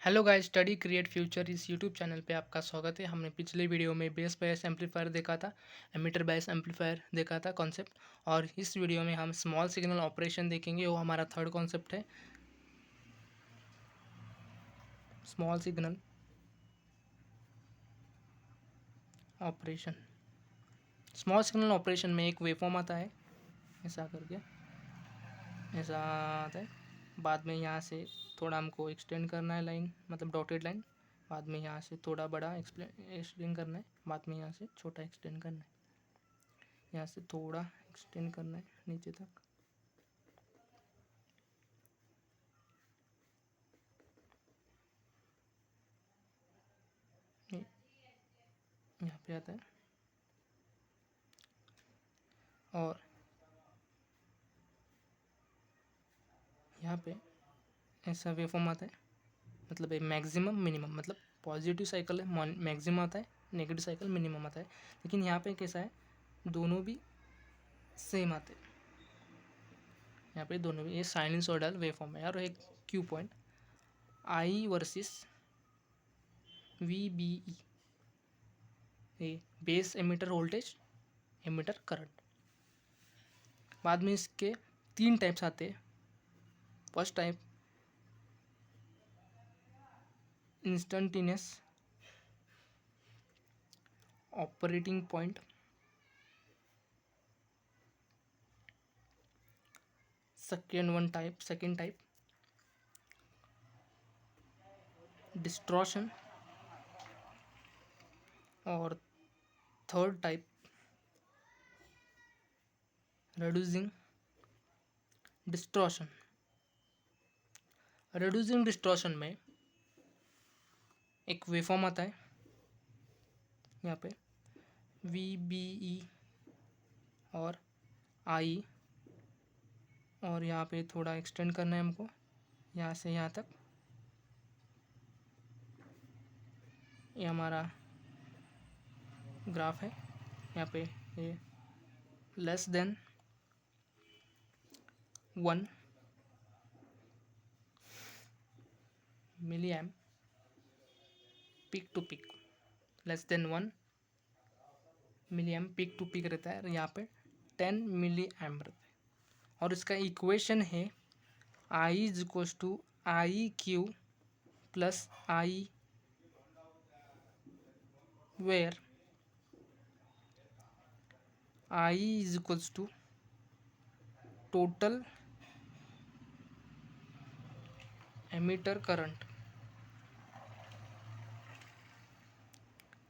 Hello guys, study create future इस YouTube channel पे आपका स्वागत है। हमने पिछले वीडियो में बेस बायस एम्पलीफायर देखा था, एमिटर बायस एम्पलीफायर देखा था कॉन्सेप्ट। और इस वीडियो में हम स्मॉल सिग्नल ऑपरेशन देखेंगे। वो हमारा थर्ड कॉन्सेप्ट है, small signal operation. Small signal operation में एक वेवफॉर्म आता है, ऐसा करके ऐसा आता है। बाद में यहाँ से थोड़ा हमको एक्सटेंड करना है लाइन, मतलब डॉटेड लाइन। बाद में यहाँ से थोड़ा बड़ा एक्सटेंड करना है, बाद में यहाँ से छोटा एक्सटेंड करना है, यहाँ से थोड़ा एक्सटेंड करना है नीचे तक। ये यहाँ पे आता है और यहाँ पे ऐसा वेवफॉर्म आता है। मतलब ये मैक्सिमम मिनिमम, मतलब पॉजिटिव साइकिल है, मैक्सिमम आता है, नेगेटिव साइकिल मिनिमम आता है। लेकिन यहाँ पे कैसा है, दोनों भी सेम आते हैं। यहाँ पे दोनों भी ये साइनसॉइडल वेवफॉर्म है। और एक Q point I versus V B E, ये base emitter voltage, emitter current. बाद में इसके तीन टाइप्स आते हैं। First type instantaneous operating point, second type distortion, और third type reducing distortion. reducing distortion में एक वेवफॉर्म आता है, यहाँ पे वी बी ई और आई, और यहाँ पे थोड़ा एक्सटेंड करना है हमको, यहाँ से यहाँ तक। ये हमारा ग्राफ है। यहाँ पे ये less than 1 milli M peak to peak, less than 1 milli M peak to peak रहता है। और यहाँ पे 10 मिली एम रहता है। और इसका इक्वेशन है I is equals to I Q plus I, where I is equals to total emitter current.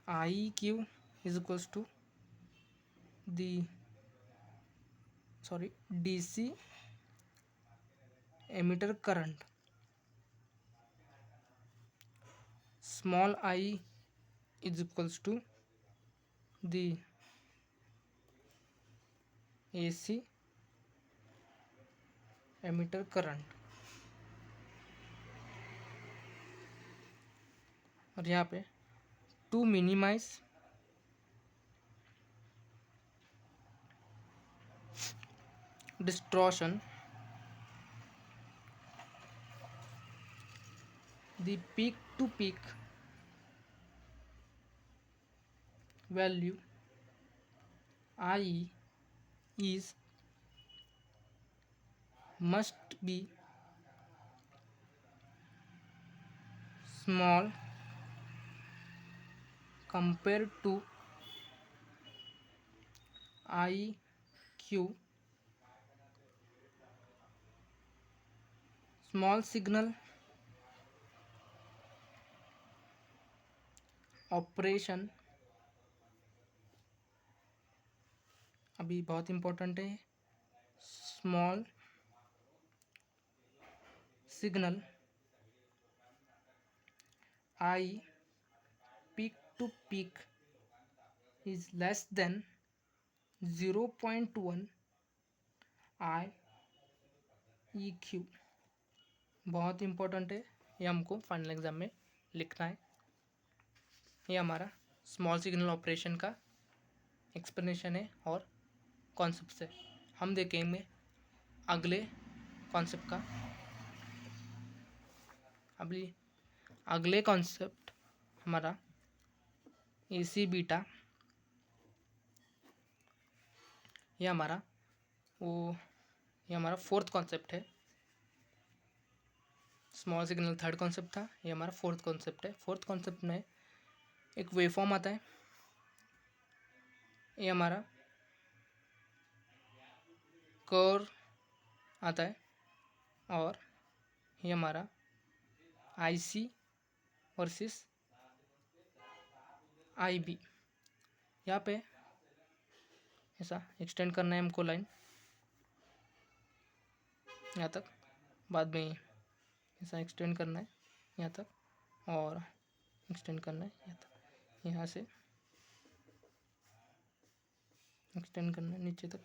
I Q is equals to DC emitter current, small I is equals to the AC emitter current. और यहाँ पे to minimize distortion, the peak to peak value I is must be small compared to IQ. Small signal operation अभी बहुत important है। Small signal I peak to peak is less than 0.1 I E Q. बहुत important है, ये हमको final exam में लिखना है। ये हमारा स्मॉल सिग्नल ऑपरेशन का एक्सप्लेनेशन है और कॉन्सेप्ट से। हम देखेंगे अगले कॉन्सेप्ट का। अभी अगले कॉन्सेप्ट हमारा ए सी बीटा, ये हमारा फोर्थ कॉन्सेप्ट है। स्मॉल सिग्नल थर्ड कॉन्सेप्ट था, ये हमारा फोर्थ कॉन्सेप्ट है। फोर्थ कॉन्सेप्ट में एक वेवफॉर्म आता है, ये हमारा कर्व आता है, और ये हमारा IC वर्सेस IB। यहाँ पे ऐसा एक्सटेंड करना है हमको लाइन यहाँ तक, बाद में ऐसा एक्सटेंड करना है यहाँ तक, और एक्सटेंड करना है यहाँ तक, यहाँ से एक्सटेंड करना है नीचे तक।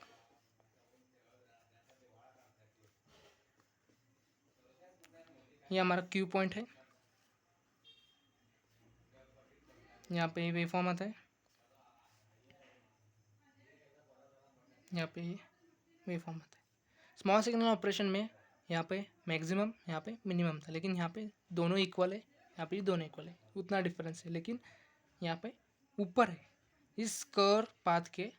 ये हमारा क्यू पॉइंट है, यहाँ पे वेव फॉर्म आता है, यहाँ पे ये वेव फॉर्म आता है। स्मॉल सिग्नल ऑपरेशन में यहाँ पे मैक्सिमम, यहाँ पे मिनिमम था, लेकिन यहाँ पे दोनों इक्वल है, यहाँ पे दोनों इक्वल है, उतना डिफरेंस है, लेकिन यहाँ पे ऊपर है। इस कर्व पाथ के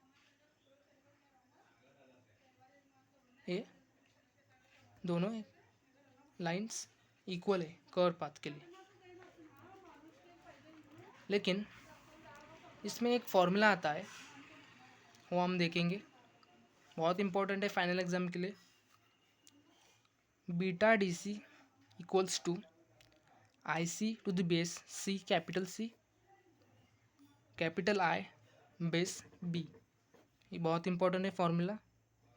ये दोनों लाइंस इक्वल है कर्व पाथ के लिए, लेकिन इसमें एक फॉर्मूला आता है, वो हम देखेंगे, बहुत इंपॉर्टेंट है फाइनल एग्जाम के लिए। Beta DC equals to IC to the base C, capital C, capital I, base B। ये बहुत इंपॉर्टेंट है फॉर्मूला।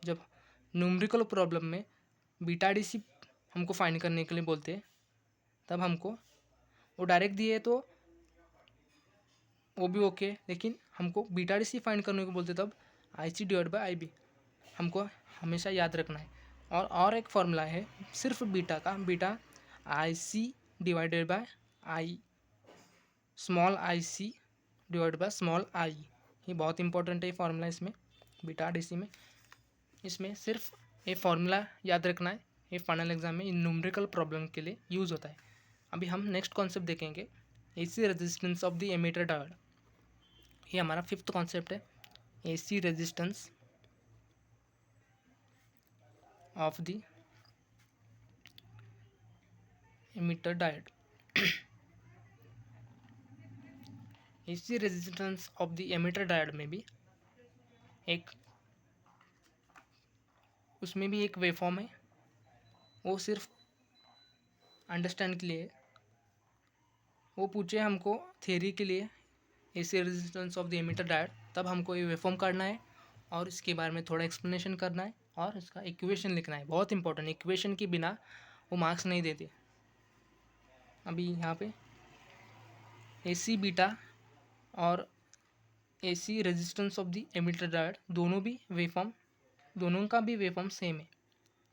जब न्यूमेरिकल प्रॉब्लम में बीटा DC हमको फाइंड करने के लिए बोलते हैं, तब हमको वो डायरेक्ट दिए तो वो भी ओके, लेकिन हमको बीटा DC फाइंड करने को बोलते तब IC डिवाइड बाई IB हमको हमेशा याद रखना है। और एक फॉर्मूला है सिर्फ बीटा का, beta IC divided by I, small IC divide by small I। ये बहुत इंपॉर्टेंट है फॉर्मूला इसमें, बीटा DC में। इसमें सिर्फ ये फॉर्मूला याद रखना है, ये फाइनल एग्जाम में न्यूमेरिकल प्रॉब्लम के लिए यूज़ होता है। अभी हम नेक्स्ट कॉन्सेप्ट देखेंगे, AC resistance of the emitter diode. ये हमारा फिफ्थ कॉन्सेप्ट है, AC resistance of the emitter diode. AC resistance of the emitter diode में भी उसमें भी एक वेवफॉर्म है, वो सिर्फ अंडरस्टैंड के लिए। वो पूछे हमको थ्योरी के लिए AC resistance of the emitter diode, तब हमको ये वेवफॉर्म करना है और इसके बारे में थोड़ा एक्सप्लेनेशन करना है और इसका इक्वेशन लिखना है। बहुत इंपॉर्टेंट, इक्वेशन के बिना वो मार्क्स नहीं देते। अभी यहाँ पे AC बीटा और AC resistance of the emitter diode दोनों का भी वेवफॉर्म सेम है,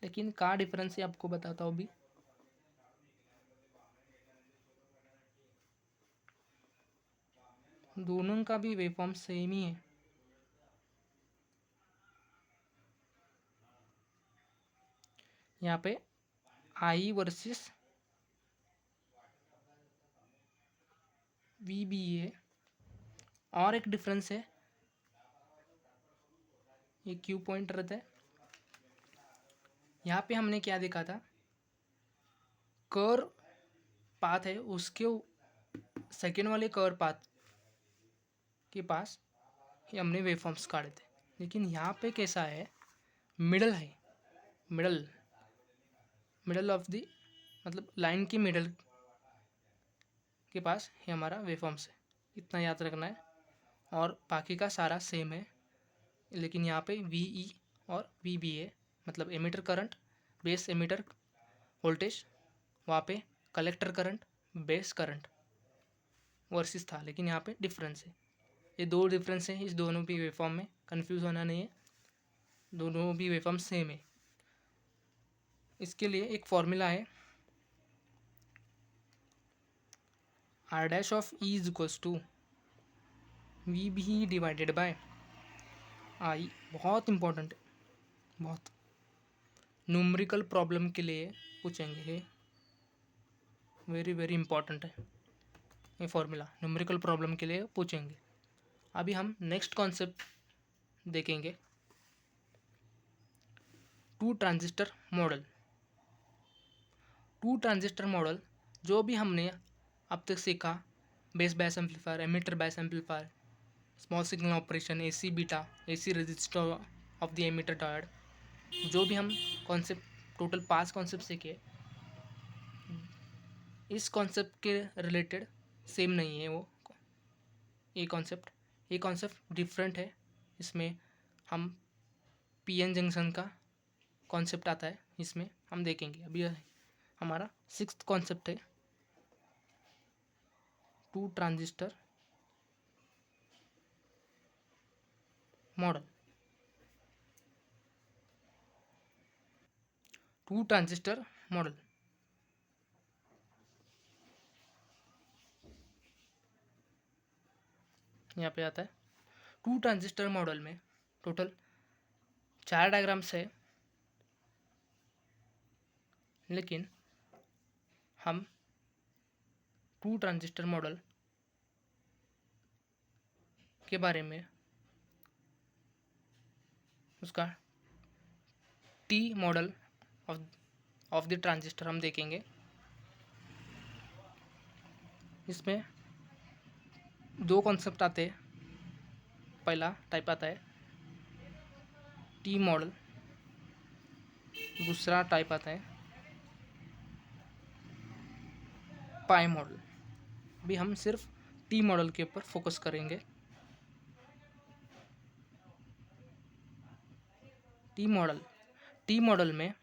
लेकिन का डिफरेंस है आपको बताता हूँ। अभी दोनों का भी वेवफॉर्म सेम ही है। यहाँ पे I वर्सेस VB है, और एक डिफरेंस है, ये क्यू पॉइंट रहता है। यहाँ पे हमने क्या देखा था, कर्व पाथ है, उसके सेकेंड वाले कर्व पाथ के पास ही हमने वेवफॉर्म्स काटे थे, लेकिन यहाँ पे कैसा है, मिडल है, मिडल ऑफ द मतलब लाइन की मिडल के पास ही हमारा वेवफॉर्म्स है, इतना याद रखना है। और बाकी का सारा सेम है, लेकिन यहाँ पे VE और VB है, मतलब emitter current, base emitter voltage, वहाँ पे collector current, base current versus था, लेकिन यहाँ पे डिफरेंस है। ये दो डिफरेंस है इस दोनों भी वेवफॉर्म में, कंफ्यूज होना नहीं है, दोनों भी वेवफॉर्म सेम है। इसके लिए एक फॉर्मूला है, R dash of E is equals to VB divided by I। बहुत इंपॉर्टेंट है, बहुत न्यूमेरिकल प्रॉब्लम के लिए पूछेंगे। वेरी वेरी इंपॉर्टेंट है ये फॉर्मूला, न्यूमेरिकल प्रॉब्लम के लिए पूछेंगे। अभी हम नेक्स्ट कॉन्सेप्ट देखेंगे, two transistor model. Two transistor model जो भी हमने अब तक सीखा, base bias amplifier, emitter bias amplifier, small signal operation, AC beta, AC resistor of the emitter diode, जो भी हम कॉन्सेप्ट टोटल 5 कॉन्सेप्ट सीखे, इस कॉन्सेप्ट के रिलेटेड सेम नहीं है वो ये कॉन्सेप्ट डिफरेंट है। इसमें हम पीएन जंक्शन का कॉन्सेप्ट आता है, इसमें हम देखेंगे। अभी हमारा 6th कॉन्सेप्ट है two transistor model. Two transistor model यहाँ पे आता है। टू ट्रांजिस्टर मॉडल में टोटल 4 डायग्राम्स है, लेकिन हम टू ट्रांजिस्टर मॉडल के बारे में उसका T model of the transistor हम देखेंगे। इसमें 2 कॉन्सेप्ट आते हैं। पहला टाइप आता है टी मॉडल, दूसरा टाइप आता है पाई मॉडल। अभी हम सिर्फ टी मॉडल के ऊपर फोकस करेंगे। टी मॉडल में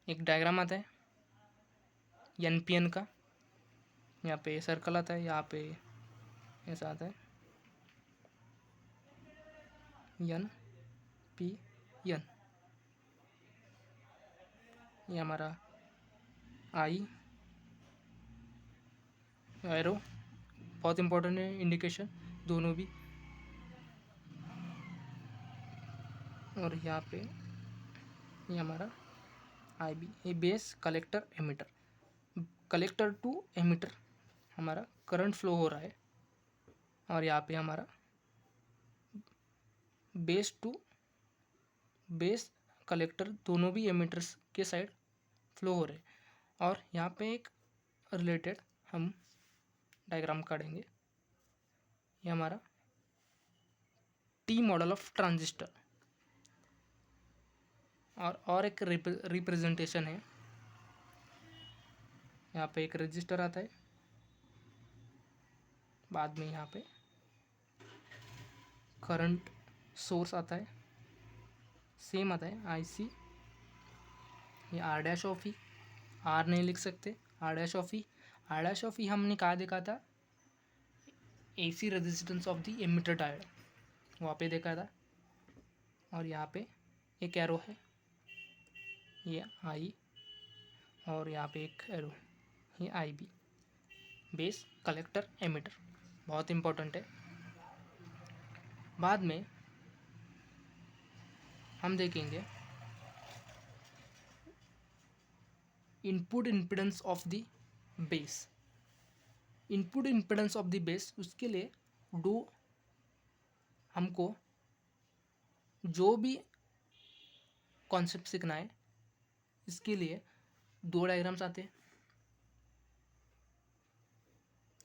एक डायग्राम आता है एनपीएन का, यहाँ पे सर्कल आता है, यहाँ पे ऐसा आता है एन पी एन। ये हमारा आई एरो बहुत इंपॉर्टेंट है, इंडिकेशन दोनों भी। और यहाँ पे ये हमारा आई बी, ये base collector emitter. Collector to emitter हमारा करंट फ्लो हो रहा है, और यहाँ पे हमारा बेस टू बेस कलेक्टर दोनों भी एमिटर्स के साइड फ्लो हो रहे हैं। और यहाँ पे एक रिलेटेड हम डायग्राम काटेंगे। ये हमारा टी मॉडल ऑफ ट्रांजिस्टर, और एक रिप्रेजेंटेशन है। यहाँ पे एक रजिस्टर आता है, बाद में यहाँ पे करंट सोर्स आता है, सेम आता है आईसी। ये R dash of E, R नहीं लिख सकते, R dash of E. R dash of E हमने कहा देखा था AC resistance of the emitter diode, वहाँ पे देखा था। और यहाँ पे एक एरो है, ये आई, और यहाँ पे एक एरो, ये आई बी, बेस कलेक्टर एमिटर, बहुत इंपॉर्टेंट है। बाद में हम देखेंगे input impedance of the base. Input impedance of the base, उसके लिए हमको जो भी कॉन्सेप्ट सीखना है, इसके लिए 2 डायग्राम्स आते हैं।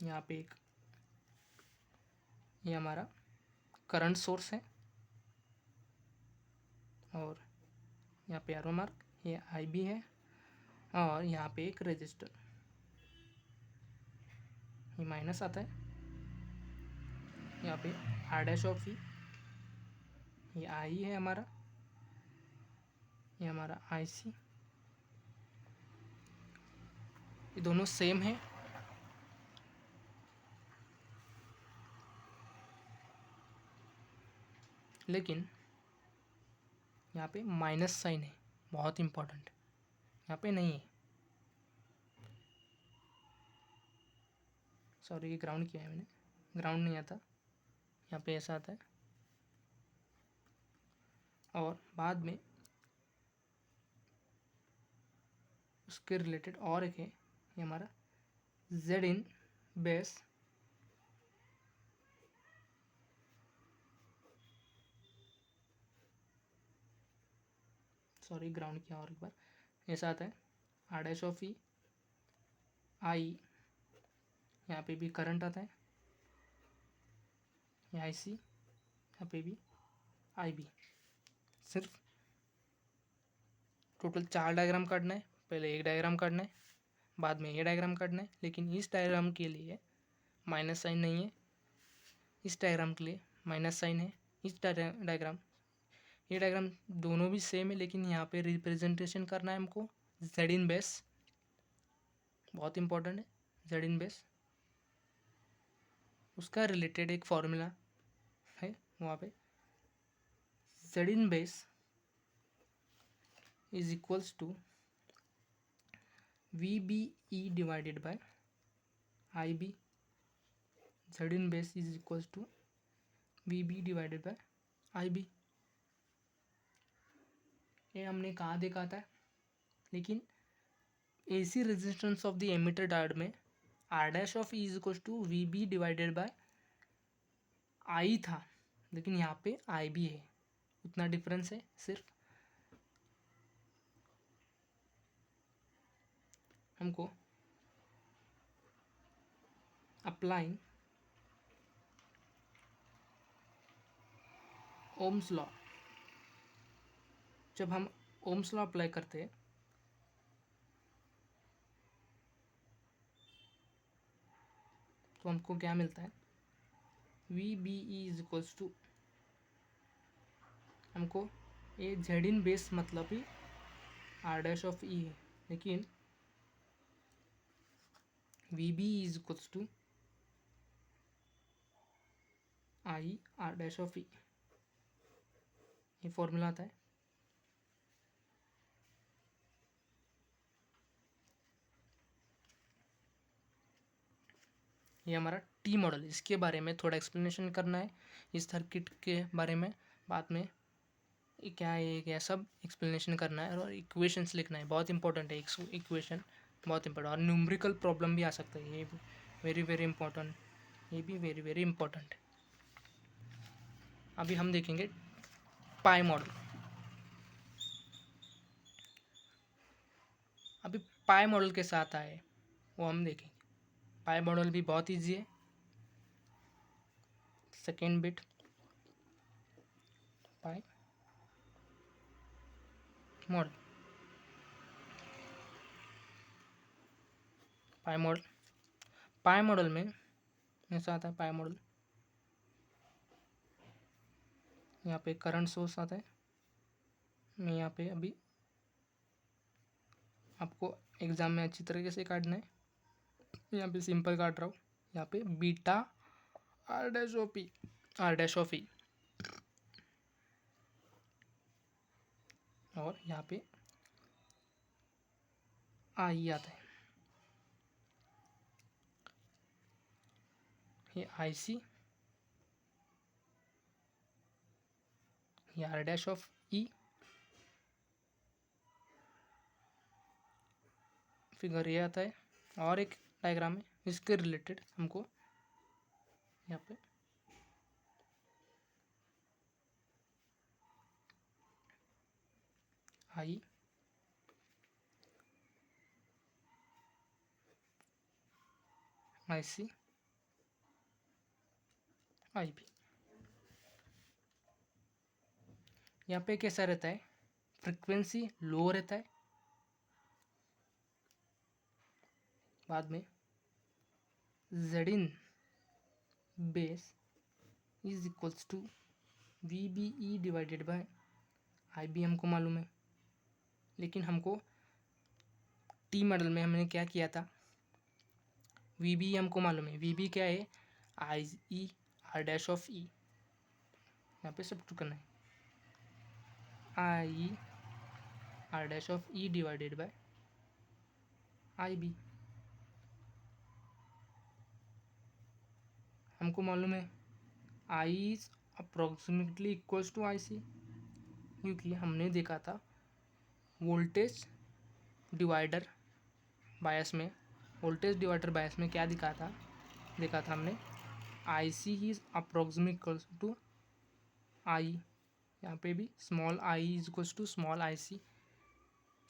यहाँ पे एक, ये हमारा करंट सोर्स है, और यहाँ पे एरो मार्क, ये आई बी है, और यहाँ पे एक रजिस्टर, ये माइनस आता है। यहाँ पे आर डैश ऑफ ई, ये आई है हमारा, ये हमारा आई सी, ये दोनों सेम है। लेकिन यहाँ पे माइनस साइन है, बहुत इम्पोर्टेंट, यहाँ पे नहीं है। सॉरी, ये ग्राउंड किया है मैंने, ग्राउंड नहीं आता, यहाँ पे ऐसा आता है। और बाद में उसके रिलेटेड और एक है ये हमारा Z in base sorry ground किया और एक बार ऐसा आता है आर डैश ऑफ ई आई, यहाँ पे भी करंट आता है, ये आई सी, यहाँ पे भी आई बी। सिर्फ टोटल 4 डायग्राम काटना है, पहले एक डायग्राम काटना है, बाद में ये डायग्राम काटना है, लेकिन इस डायग्राम के लिए माइनस साइन नहीं है, इस डायग्राम के लिए माइनस साइन है, इस डायग्राम ये डायग्राम दोनों भी सेम है, लेकिन यहाँ पे रिप्रेजेंटेशन करना है हमको जेड इन बेस, बहुत इंपॉर्टेंट है जेड इन बेस। उसका रिलेटेड एक फॉर्मूला है वहाँ पे Z in base is equals to V B E divided by I B. Z in base is equals to V B divided by I B. ये हमने कहाँ देखा था, लेकिन AC resistance of the emitter diode में R dash of E is equals to V B divided by आई था, लेकिन यहाँ पे आई बी है, उतना डिफरेंस है सिर्फ। हमको अप्लाइंग ओम्स लॉ, जब हम ओम्स लॉ अप्लाई करते हैं तो हमको क्या मिलता है, V B E is equals to, हमको ये जेड इन बेस मतलब ही आर डैश ऑफ ई है, लेकिन V B is equals to I R dash of E, ये फॉर्मूला आता है। ये हमारा टी मॉडल, इसके बारे में थोड़ा एक्सप्लेनेशन करना है, इस सर्किट के बारे में बाद में ये क्या है क्या सब एक्सप्लेनेशन करना है, और इक्वेशंस लिखना है, बहुत इंपॉर्टेंट है इक्वेशन, बहुत इंपॉर्टेंट। और न्यूमेरिकल प्रॉब्लम भी आ सकता है, ये भी वेरी वेरी इंपॉर्टेंट, ये भी वेरी वेरी इंपॉर्टेंट है। अभी हम देखेंगे पाई मॉडल। अभी पाई मॉडल के साथ आए वो हम देखेंगे। पाई मॉडल भी बहुत ईजी है। Second bit pi model, pi model में ऐसा आता है। पाई मॉडल यहाँ पे करंट सोर्स आता है, मैं यहाँ पे अभी आपको एग्जाम में अच्छी तरीके से काटना है, यहाँ पे सिंपल काट रहा हूँ। यहाँ पे beta R dash of E, R dash of E, और यहाँ पे आई आता है, ये आई सी, ये R dash of E, figure ये आता है, और एक डायग्राम है इसके रिलेटेड हमको यहाँ पे आई आई सी आई बी। यहाँ पे कैसा रहता है, फ्रिक्वेंसी लो रहता है, बाद में Z in base is equals to V B E divided by I B, हमको मालूम है। लेकिन हमको टी मॉडल में हमने क्या किया था, वी बी हमको मालूम है, वी बी क्या है, I E R dash of E, यहाँ पे सब करना है, I R dash of E divided by I B. हमको मालूम है I is approximately equals to I C, क्योंकि हमने देखा था वोल्टेज डिवाइडर बायस में, वोल्टेज डिवाइडर बायस में क्या देखा था हमने, I C is approximate equals to I, यहाँ पे भी small I is equals to small I C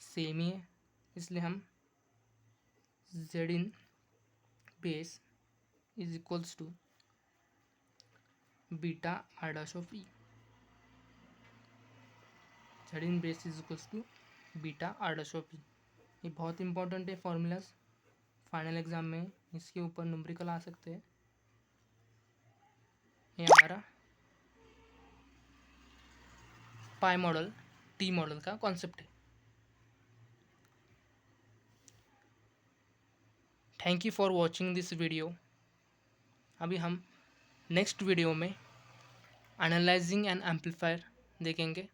same ही है, इसलिए हम Z in base is equals to beta R dash of E, Z in base is equals to beta R dash of E. ये बहुत important है formulas, final exam में इसके ऊपर न्यूमेरिकल आ सकते हैं। ये हमारा पाई मॉडल, टी मॉडल का कॉन्सेप्ट है। Thank you for watching this video. अभी हम नेक्स्ट वीडियो में एनालाइजिंग एंड एम्पलीफायर देखेंगे।